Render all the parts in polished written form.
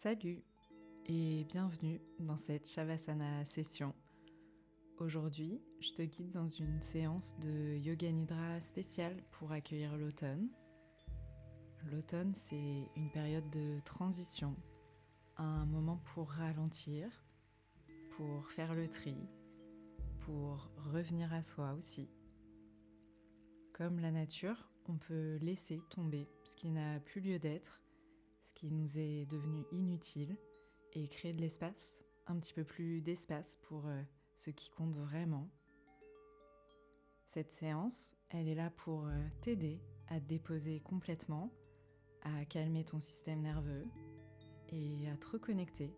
Salut et bienvenue dans cette Shavasana session. Aujourd'hui, je te guide dans une séance de Yoga Nidra spéciale pour accueillir l'automne. L'automne, c'est une période de transition, un moment pour ralentir, pour faire le tri, pour revenir à soi aussi. Comme la nature, on peut laisser tomber ce qui n'a plus lieu d'être, ce qui nous est devenu inutile, et créer de l'espace, un petit peu plus d'espace pour ce qui compte vraiment. Cette séance, elle est là pour t'aider à te déposer complètement, à calmer ton système nerveux et à te reconnecter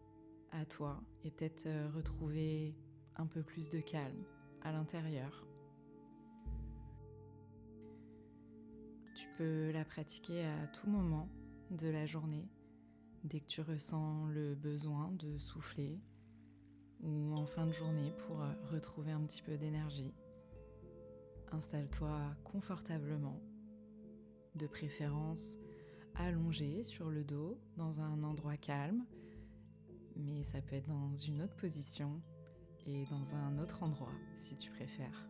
à toi et peut-être retrouver un peu plus de calme à l'intérieur. Tu peux la pratiquer à tout moment de la journée, dès que tu ressens le besoin de souffler, ou en fin de journée pour retrouver un petit peu d'énergie. Installe-toi confortablement, de préférence allongé sur le dos dans un endroit calme, mais ça peut être dans une autre position et dans un autre endroit si tu préfères.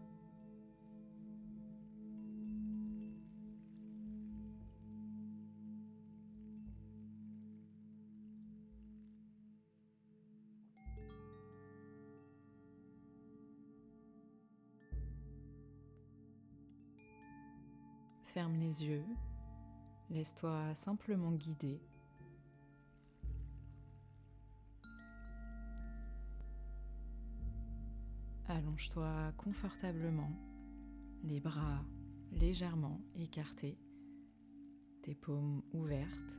Ferme les yeux, laisse-toi simplement guider. Allonge-toi confortablement, les bras légèrement écartés, tes paumes ouvertes,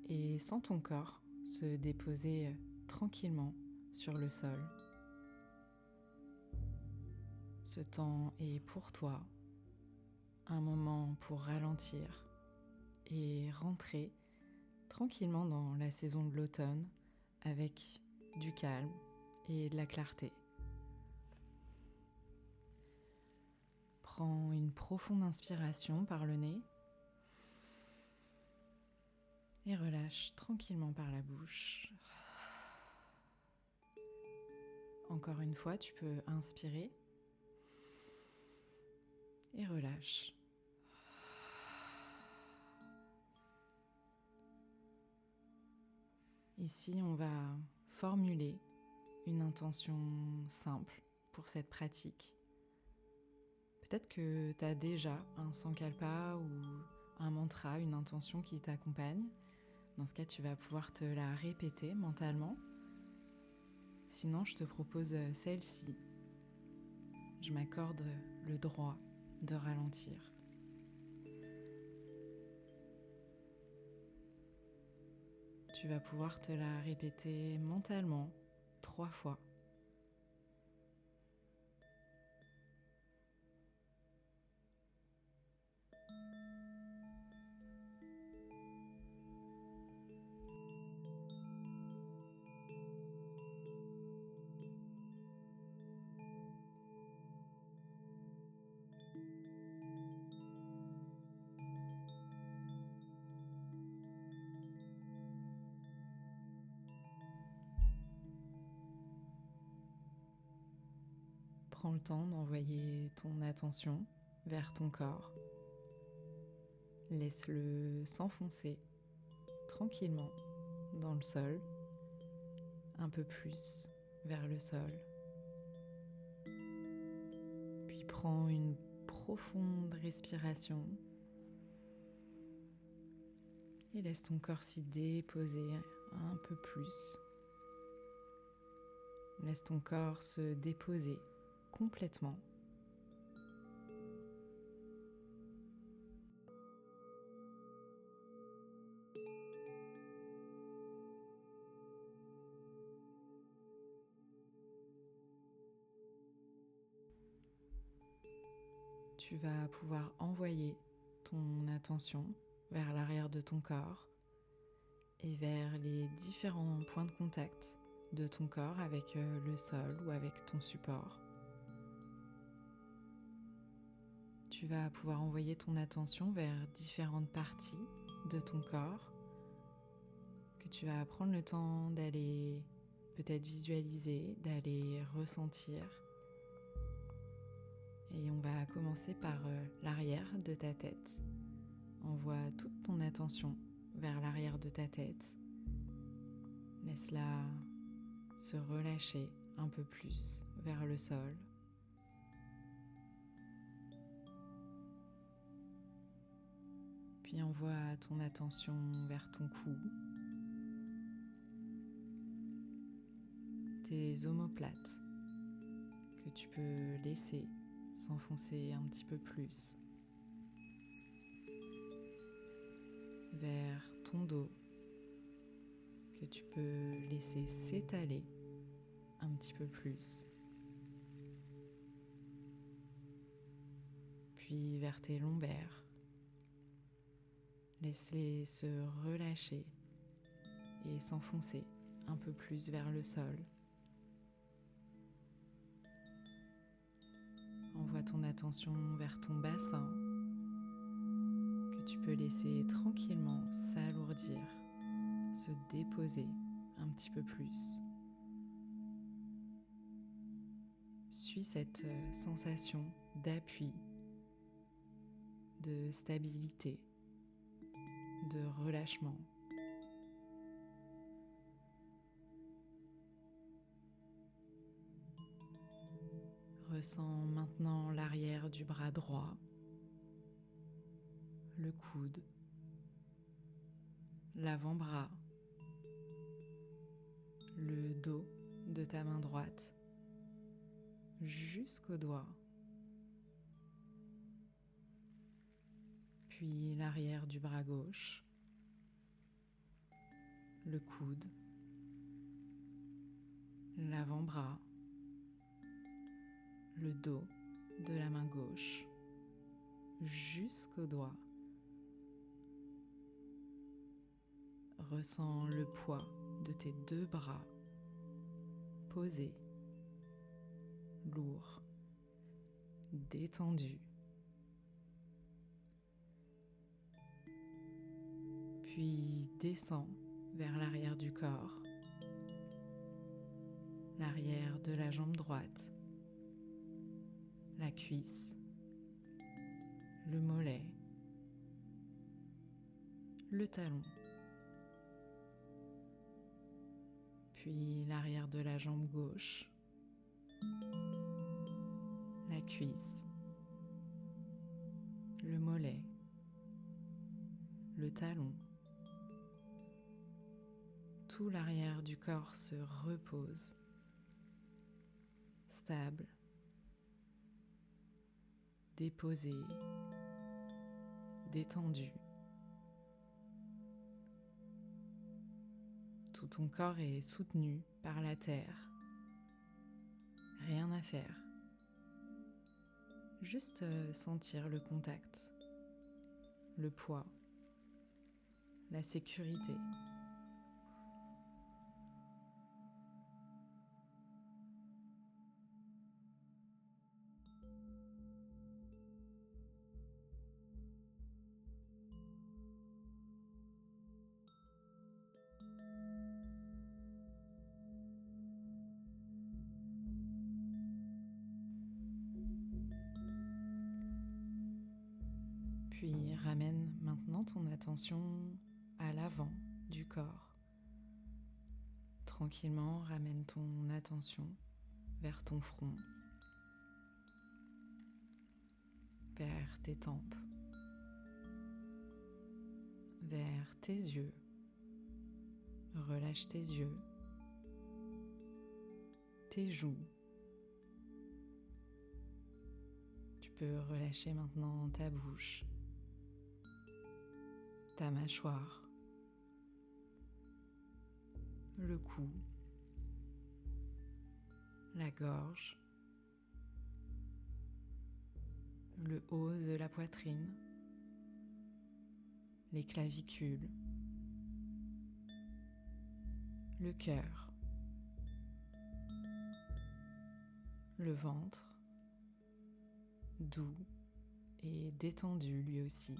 et sens ton corps se déposer tranquillement sur le sol. Ce temps est pour toi, un moment pour ralentir et rentrer tranquillement dans la saison de l'automne avec du calme et de la clarté. Prends une profonde inspiration par le nez et relâche tranquillement par la bouche. Encore une fois, tu peux inspirer et relâche. Ici, on va formuler une intention simple pour cette pratique. Peut-être que tu as déjà un sankalpa ou un mantra, une intention qui t'accompagne. Dans ce cas, tu vas pouvoir te la répéter mentalement. Sinon, je te propose celle-ci. Je m'accorde le droit de ralentir. Tu vas pouvoir te la répéter mentalement 3 fois. Prends le temps d'envoyer ton attention vers ton corps. Laisse-le s'enfoncer tranquillement dans le sol, un peu plus vers le sol. Puis prends une profonde respiration et laisse ton corps s'y déposer un peu plus. Laisse ton corps se déposer complètement. Tu vas pouvoir envoyer ton attention vers l'arrière de ton corps et vers les différents points de contact de ton corps avec le sol ou avec ton support. Tu vas pouvoir envoyer ton attention vers différentes parties de ton corps, tu vas prendre le temps d'aller peut-être visualiser, d'aller ressentir. Et on va commencer par l'arrière de ta tête. Envoie toute ton attention vers l'arrière de ta tête. Laisse-la se relâcher un peu plus vers le sol. Puis envoie ton attention vers ton cou, tes omoplates que tu peux laisser s'enfoncer un petit peu plus vers ton dos que tu peux laisser s'étaler un petit peu plus, puis vers tes lombaires. Laisse-les se relâcher et s'enfoncer un peu plus vers le sol. Envoie ton attention vers ton bassin que tu peux laisser tranquillement s'alourdir, se déposer un petit peu plus. Suis cette sensation d'appui, de stabilité, de relâchement. Ressens maintenant l'arrière du bras droit, le coude, l'avant-bras, le dos de ta main droite jusqu'au doigt, puis l'arrière du bras gauche, le coude, l'avant-bras, le dos de la main gauche jusqu'au doigt. Ressens le poids de tes deux bras posés, lourds, détendus. Puis descends vers l'arrière du corps, l'arrière de la jambe droite, la cuisse, le mollet, le talon, puis l'arrière de la jambe gauche, la cuisse, le mollet, le talon. Tout l'arrière du corps se repose, stable, déposé, détendu. Tout ton corps est soutenu par la terre. Rien à faire. Juste sentir le contact, le poids, la sécurité. Puis ramène maintenant ton attention à l'avant du corps. Tranquillement, ramène ton attention vers ton front, vers tes tempes, vers tes yeux. Relâche tes yeux, tes joues. Tu peux relâcher maintenant ta bouche, ta mâchoire, le cou, la gorge, le haut de la poitrine, les clavicules, le cœur, le ventre, doux et détendu lui aussi.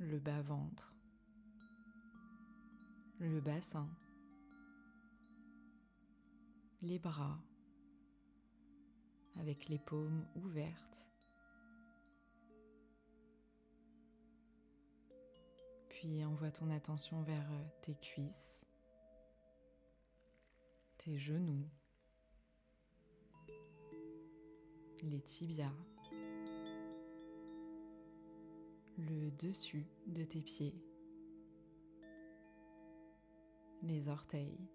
le bas-ventre, le bassin, les bras avec les paumes ouvertes. Puis envoie ton attention vers tes cuisses, tes genoux, les tibias, le dessus de tes pieds, les orteils.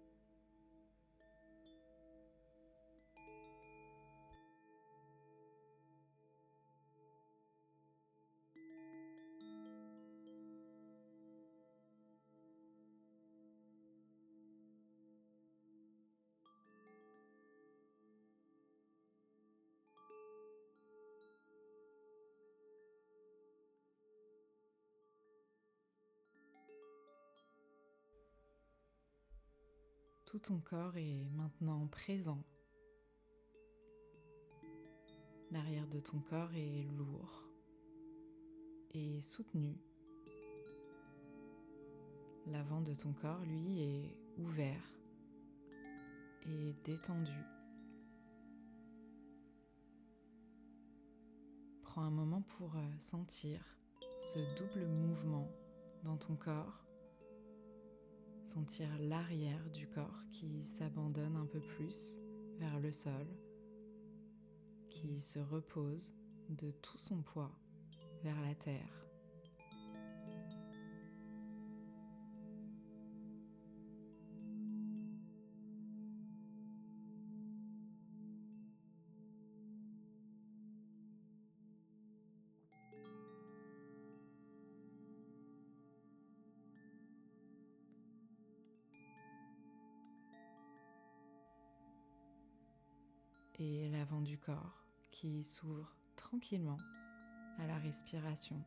Tout ton corps est maintenant présent. L'arrière de ton corps est lourd et soutenu. L'avant de ton corps, lui, est ouvert et détendu. Prends un moment pour sentir ce double mouvement dans ton corps. Sentir l'arrière du corps qui s'abandonne un peu plus vers le sol, qui se repose de tout son poids vers la terre. Et l'avant du corps qui s'ouvre tranquillement à la respiration.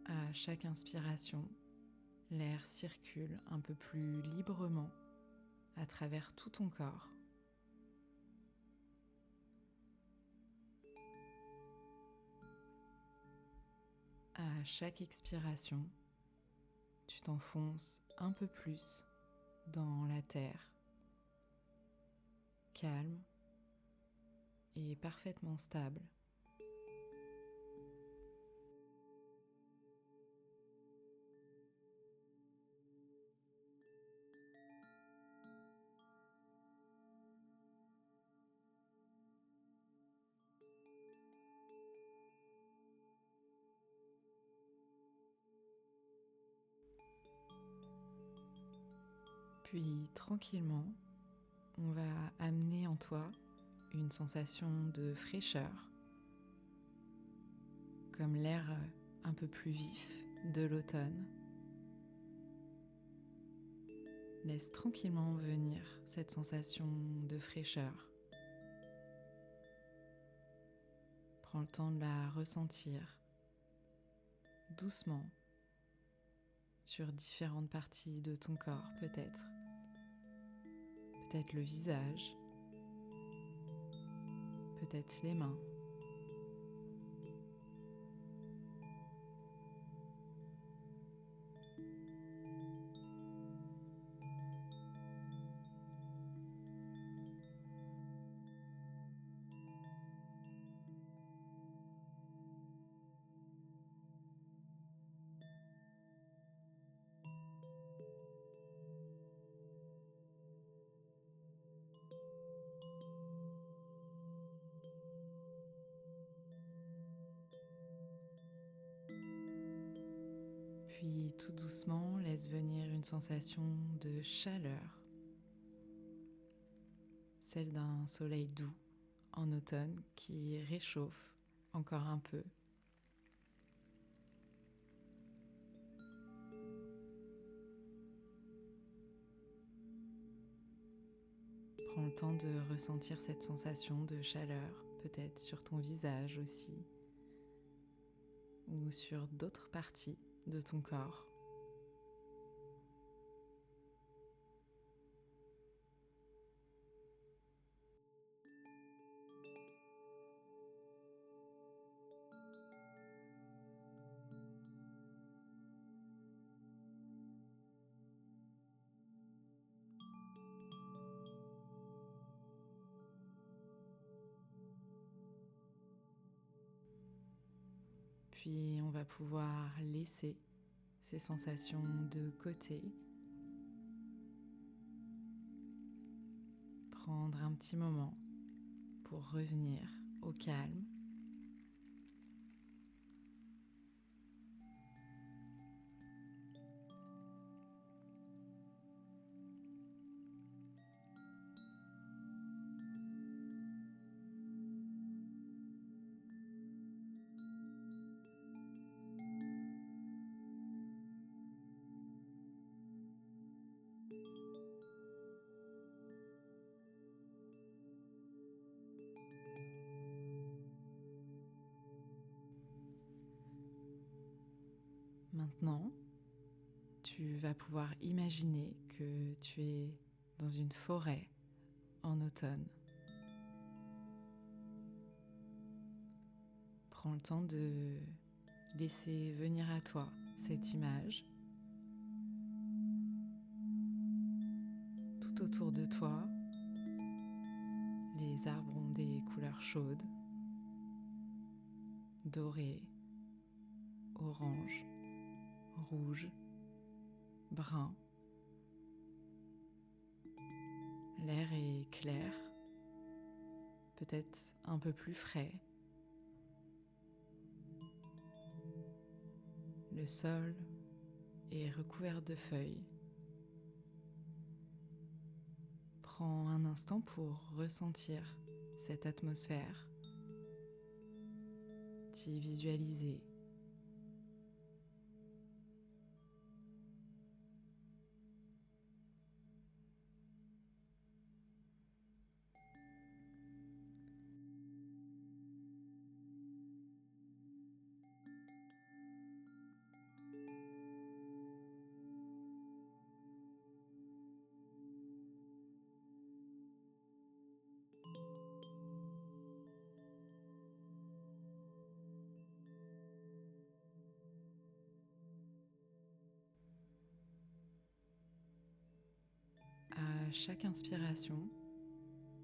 À chaque inspiration, l'air circule un peu plus librement à travers tout ton corps. À chaque expiration, tu t'enfonces un peu plus dans la terre, calme et parfaitement stable. Puis tranquillement, on va amener en toi une sensation de fraîcheur, comme l'air un peu plus vif de l'automne. Laisse tranquillement venir cette sensation de fraîcheur. Prends le temps de la ressentir doucement sur différentes parties de ton corps, peut-être le visage, peut-être les mains. Puis tout doucement, laisse venir une sensation de chaleur, celle d'un soleil doux en automne qui réchauffe encore un peu. Prends le temps de ressentir cette sensation de chaleur, peut-être sur ton visage aussi, ou sur d'autres parties de ton corps. Puis on va pouvoir laisser ces sensations de côté, prendre un petit moment pour revenir au calme. Maintenant, tu vas pouvoir imaginer que tu es dans une forêt en automne. Prends le temps de laisser venir à toi cette image. Tout autour de toi, les arbres ont des couleurs chaudes, dorées, orange, rouge, brun. L'air est clair, peut-être un peu plus frais. Le sol est recouvert de feuilles. Prends un instant pour ressentir cette atmosphère, t'y visualiser. À chaque inspiration,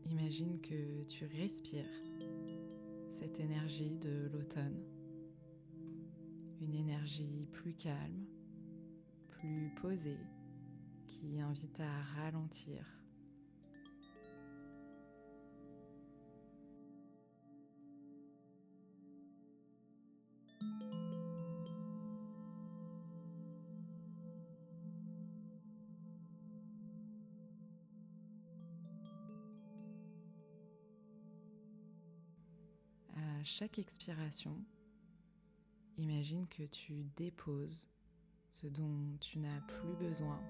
imagine que tu respires cette énergie de l'automne, une énergie plus calme, plus posée, qui invite à ralentir. À chaque expiration, imagine que tu déposes ce dont tu n'as plus besoin,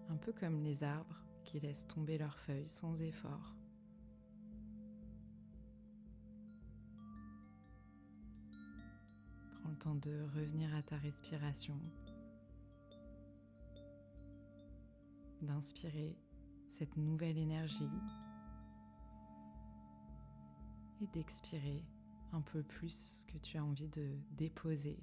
un peu comme les arbres qui laissent tomber leurs feuilles sans effort. Prends le temps de revenir à ta respiration, d'inspirer cette nouvelle énergie et d'expirer un peu plus ce que tu as envie de déposer.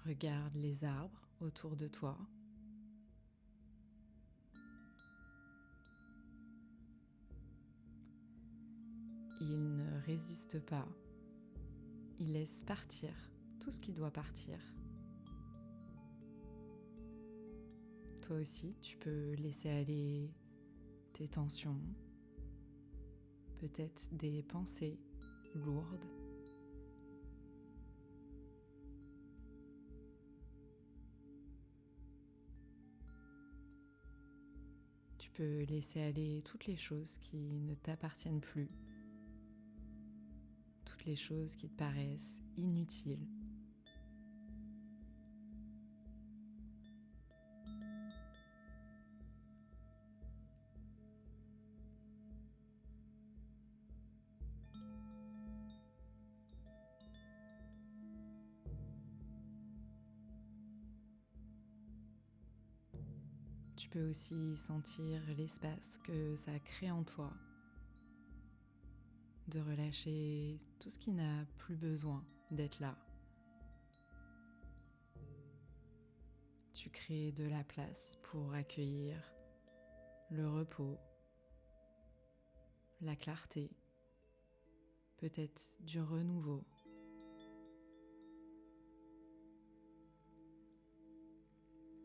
Regarde les arbres autour de toi. Ils ne résistent pas. Ils laissent partir tout ce qui doit partir. Toi aussi, tu peux laisser aller tes tensions, peut-être des pensées lourdes. Tu peux laisser aller toutes les choses qui ne t'appartiennent plus, toutes les choses qui te paraissent inutiles. Tu peux aussi sentir l'espace que ça crée en toi, de relâcher tout ce qui n'a plus besoin d'être là. Tu crées de la place pour accueillir le repos, la clarté, peut-être du renouveau.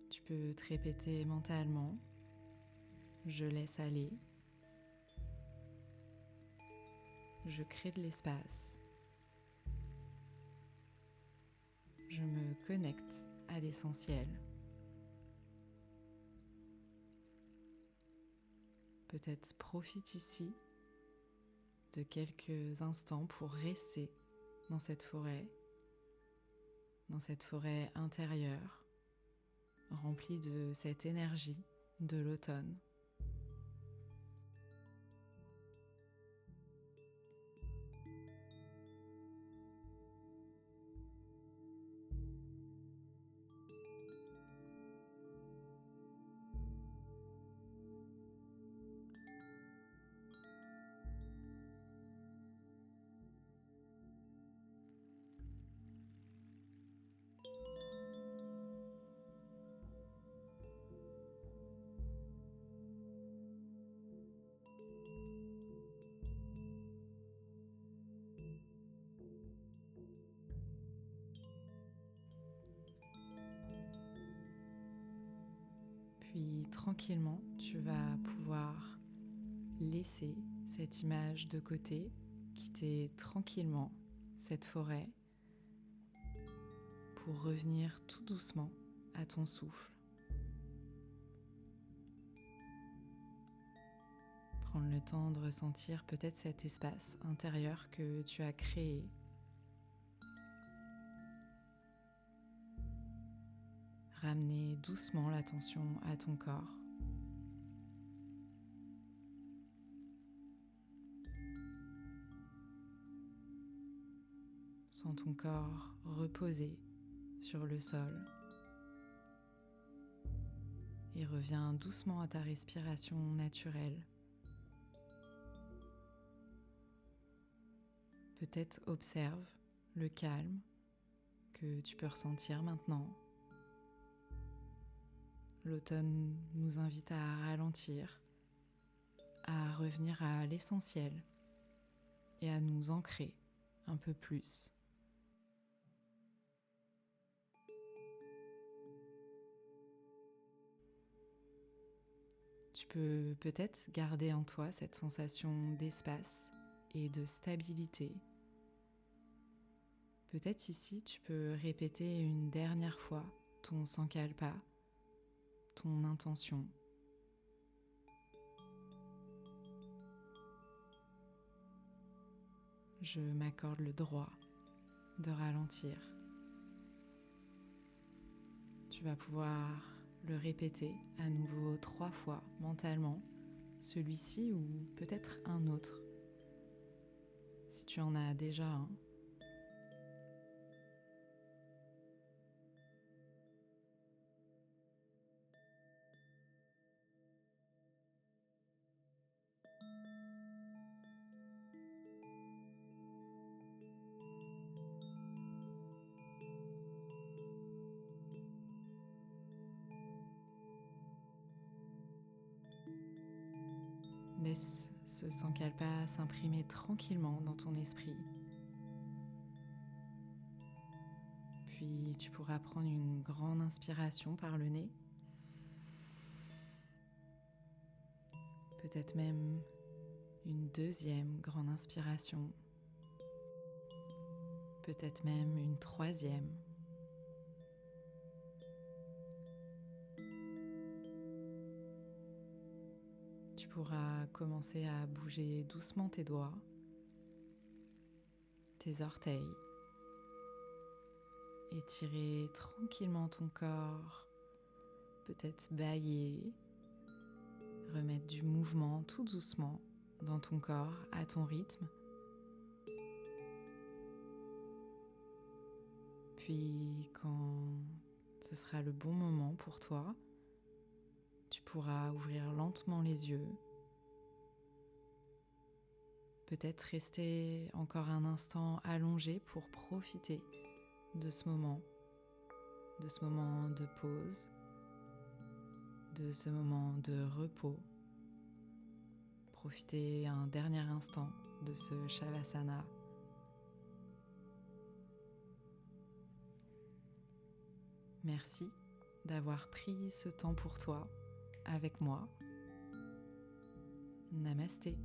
Tu peux te répéter mentalement, je laisse aller, je crée de l'espace, je me connecte à l'essentiel. Peut-être profite ici de quelques instants pour rester dans cette forêt intérieure, remplie de cette énergie de l'automne. Puis tranquillement, tu vas pouvoir laisser cette image de côté, quitter tranquillement cette forêt pour revenir tout doucement à ton souffle. Prendre le temps de ressentir peut-être cet espace intérieur que tu as créé. Ramener doucement l'attention à ton corps. Sens ton corps reposer sur le sol et reviens doucement à ta respiration naturelle. Peut-être observe le calme que tu peux ressentir maintenant. L'automne nous invite à ralentir, à revenir à l'essentiel et à nous ancrer un peu plus. Tu peux peut-être garder en toi cette sensation d'espace et de stabilité. Peut-être ici tu peux répéter une dernière fois ton sankalpa, ton intention. Je m'accorde le droit de ralentir. Tu vas pouvoir le répéter à nouveau 3 fois mentalement, celui-ci ou peut-être un autre, si tu en as déjà un. Laisse ce sankalpa s'imprimer tranquillement dans ton esprit. Puis tu pourras prendre une grande inspiration par le nez. Peut-être même une deuxième grande inspiration. Peut-être même une troisième. pourras commencer à bouger doucement tes doigts, tes orteils, étirer tranquillement ton corps, peut-être bâiller, remettre du mouvement tout doucement dans ton corps à ton rythme. Puis quand ce sera le bon moment pour toi, tu pourras ouvrir lentement les yeux. Peut-être rester encore un instant allongé pour profiter de ce moment de pause, de ce moment de repos. Profiter un dernier instant de ce Shavasana. Merci d'avoir pris ce temps pour toi, avec moi. Namasté.